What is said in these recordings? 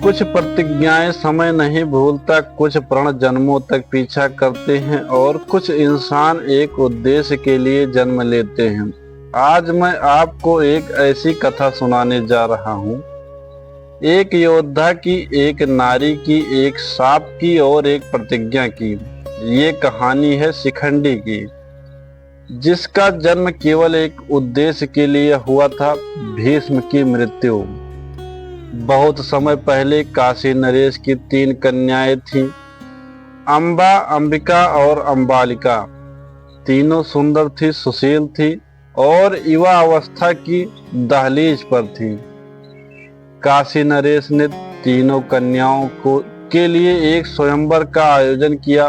कुछ प्रतिज्ञाएं समय नहीं भूलता, कुछ प्रण जन्मों तक पीछा करते हैं और कुछ इंसान एक उद्देश्य के लिए जन्म लेते हैं। आज मैं आपको एक ऐसी कथा सुनाने जा रहा हूँ, एक योद्धा की, एक नारी की, एक सांप की और एक प्रतिज्ञा की। ये कहानी है शिखंडी की, जिसका जन्म केवल एक उद्देश्य के लिए हुआ था, भीष्म की मृत्यु। बहुत समय पहले काशी नरेश की 3 कन्याएं थीं, अंबा, अंबिका और अंबालिका। तीनों सुंदर थी, सुशील थी और युवा अवस्था की दहलीज पर थी। काशी नरेश ने तीनों कन्याओं के लिए एक स्वयंवर का आयोजन किया,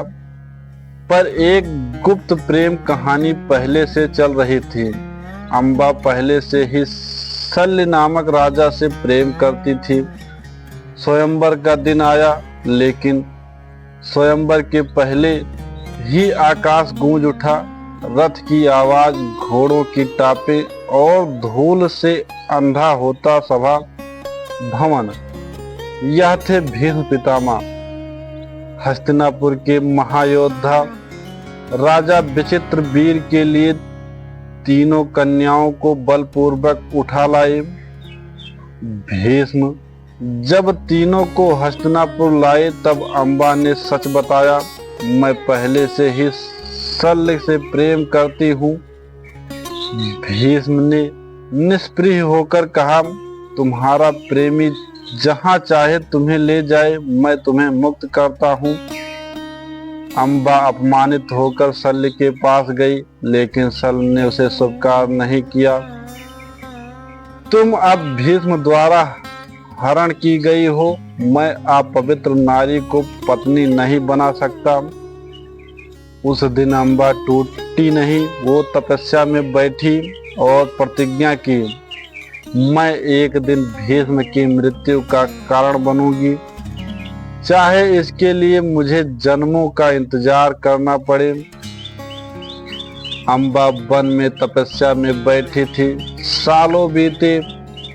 पर एक गुप्त प्रेम कहानी पहले से चल रही थी। अंबा पहले से ही शल्य नामक राजा से प्रेम करती थी। स्वयंवर का दिन आया, लेकिन स्वयंवर के पहले ही आकाश गूंज उठा। रथ की आवाज, घोड़ों की टापे और धूल से अंधा होता सभा भवन। यह थे भीष्म पितामह, हस्तिनापुर के महायोद्धा। राजा विचित्रवीर के लिए तीनों कन्याओं को बलपूर्वक उठा लाए। भीष्म जब तीनों को हस्तिनापुर लाए, तब अंबा ने सच बताया, मैं पहले से ही शल्य से प्रेम करती हूँ। भीष्म ने निष्प्रिय होकर कहा, तुम्हारा प्रेमी जहाँ चाहे तुम्हें ले जाए, मैं तुम्हें मुक्त करता हूँ। अंबा अपमानित होकर शल्य के पास गई, लेकिन शल्य ने उसे स्वीकार नहीं किया। तुम अब भीष्म द्वारा हरण की गई हो, मैं अपवित्र नारी को पत्नी नहीं बना सकता। उस दिन अंबा टूटी नहीं, वो तपस्या में बैठी और प्रतिज्ञा की, मैं एक दिन भीष्म की मृत्यु का कारण बनूंगी, चाहे इसके लिए मुझे जन्मों का इंतजार करना पड़े। अंबा वन में तपस्या में बैठी थी। सालों बीते,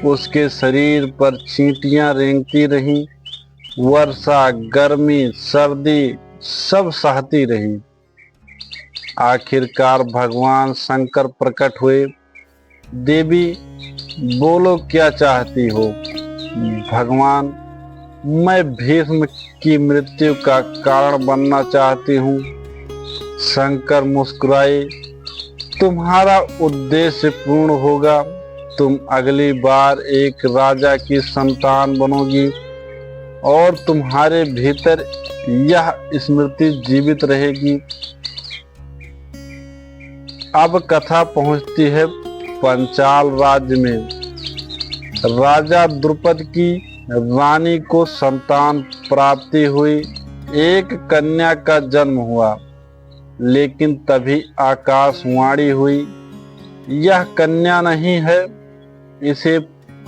उसके शरीर पर चींटियां रेंगती रहीं। वर्षा, गर्मी, सर्दी सब सहती रही। आखिरकार भगवान शंकर प्रकट हुए। देवी, बोलो क्या चाहती हो? भगवान, मैं भीष्म की मृत्यु का कारण बनना चाहती हूँ। शंकर मुस्कुराए, तुम्हारा उद्देश्य पूर्ण होगा। तुम अगली बार एक राजा की संतान बनोगी और तुम्हारे भीतर यह स्मृति जीवित रहेगी। अब कथा पहुंचती है पंचाल राज्य में। राजा द्रुपद की रानी को संतान प्राप्ति हुई। एक कन्या का जन्म हुआ, लेकिन तभी आकाशवाणी हुई, यह कन्या नहीं है, इसे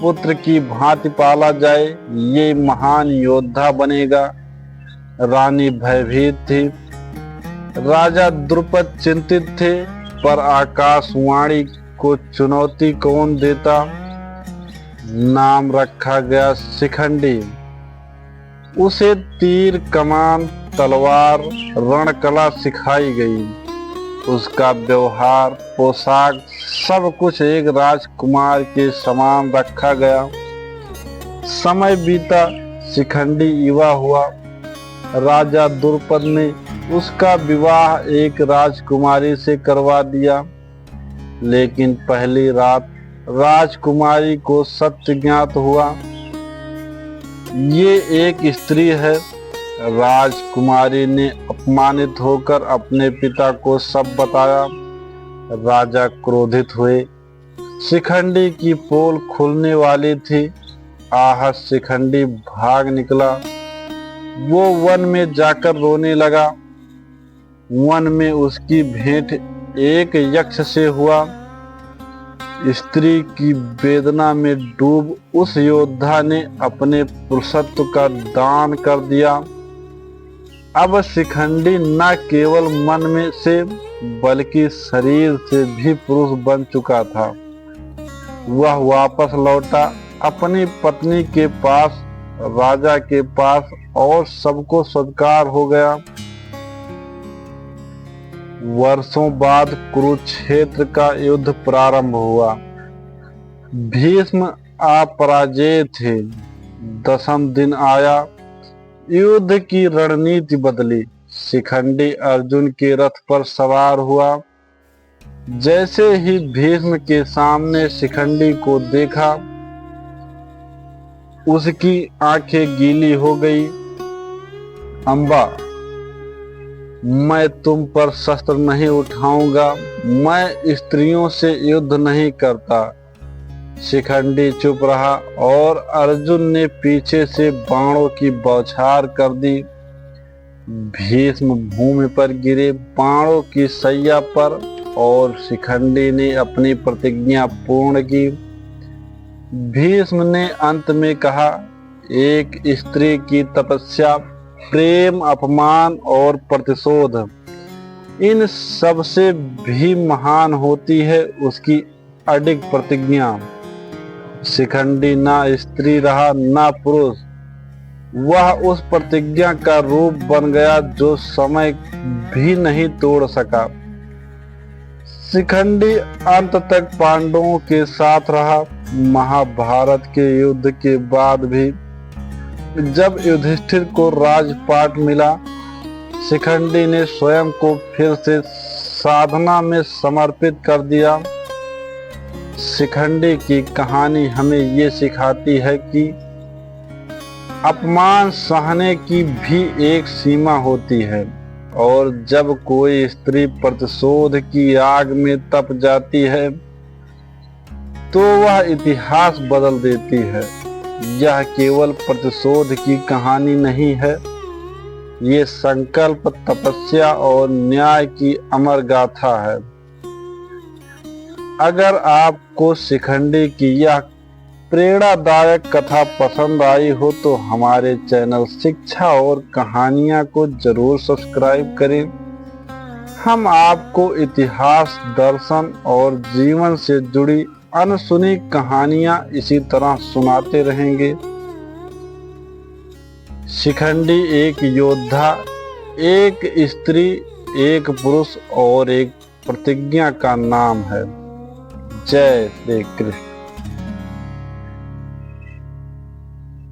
पुत्र की भांति पाला जाए, ये महान योद्धा बनेगा। रानी भयभीत थी, राजा द्रुपद चिंतित थे, पर आकाशवाणी को चुनौती कौन देता। नाम रखा गया शिखंडी। उसे तीर, कमान, तलवार, रणकला सिखाई गई। उसका व्यवहार, पोशाक, सब कुछ एक राजकुमार के समान रखा गया। समय बीता, शिखंडी युवा हुआ। राजा द्रुपद ने उसका विवाह एक राजकुमारी से करवा दिया, लेकिन पहली रात राजकुमारी को सत्य ज्ञात हुआ, ये एक स्त्री है। राजकुमारी ने अपमानित होकर अपने पिता को सब बताया। राजा क्रोधित हुए। शिखंडी की पोल खुलने वाली थी। आहत शिखंडी भाग निकला। वो वन में जाकर रोने लगा। वन में उसकी भेंट एक यक्ष से हुआ। स्त्री की वेदना में डूब उस योद्धा ने अपने पुरुषत्व का दान कर दिया। अब शिखंडी न केवल मन में से बल्कि शरीर से भी पुरुष बन चुका था। वह वापस लौटा अपनी पत्नी के पास राजा के पास और सबको सत्कार हो गया। वर्षों बाद कुरुक्षेत्र का युद्ध प्रारंभ हुआ। भीष्म अपराजेय थे। 10वें दिन आया। युद्ध की रणनीति बदली। शिखंडी अर्जुन के रथ पर सवार हुआ। जैसे ही भीष्म के सामने शिखंडी को देखा, उसकी आंखें गीली हो गई। अम्बा, मैं तुम पर शस्त्र नहीं उठाऊंगा। मैं स्त्रियों से युद्ध नहीं करता। शिखंडी चुप रहा और अर्जुन ने पीछे से बाणों की बौछार कर दी। भीष्म भूमि पर गिरे बाणों की सैया पर और शिखंडी ने अपनी प्रतिज्ञा पूर्ण की। भीष्म ने अंत में कहा, एक स्त्री की तपस्या, प्रेम, अपमान और प्रतिशोध, इन सबसे भी महान होती है उसकी अडिग प्रतिज्ञा। शिखंडी ना स्त्री रहा ना पुरुष। वह उस प्रतिज्ञा का रूप बन गया जो समय भी नहीं तोड़ सका। शिखंडी अंत तक पांडवों के साथ रहा। महाभारत के युद्ध के बाद भी जब युधिष्ठिर को राजपाट मिला, शिखंडी ने स्वयं को फिर से साधना में समर्पित कर दिया। शिखंडी की कहानी हमें ये सिखाती है कि अपमान सहने की भी एक सीमा होती है और जब कोई स्त्री प्रतिशोध की आग में तप जाती है तो वह इतिहास बदल देती है। यह केवल प्रतिशोध की कहानी नहीं है, ये संकल्प, तपस्या और न्याय की अमर गाथा है। अगर आपको शिखंडी की यह प्रेरणादायक कथा पसंद आई हो तो हमारे चैनल शिक्षा और कहानियां को जरूर सब्सक्राइब करें। हम आपको इतिहास, दर्शन और जीवन से जुड़ी अनसुनी कहानियां इसी तरह सुनाते रहेंगे। शिखंडी एक योद्धा, एक स्त्री, एक पुरुष और एक प्रतिज्ञा का नाम है। जय श्री कृष्ण।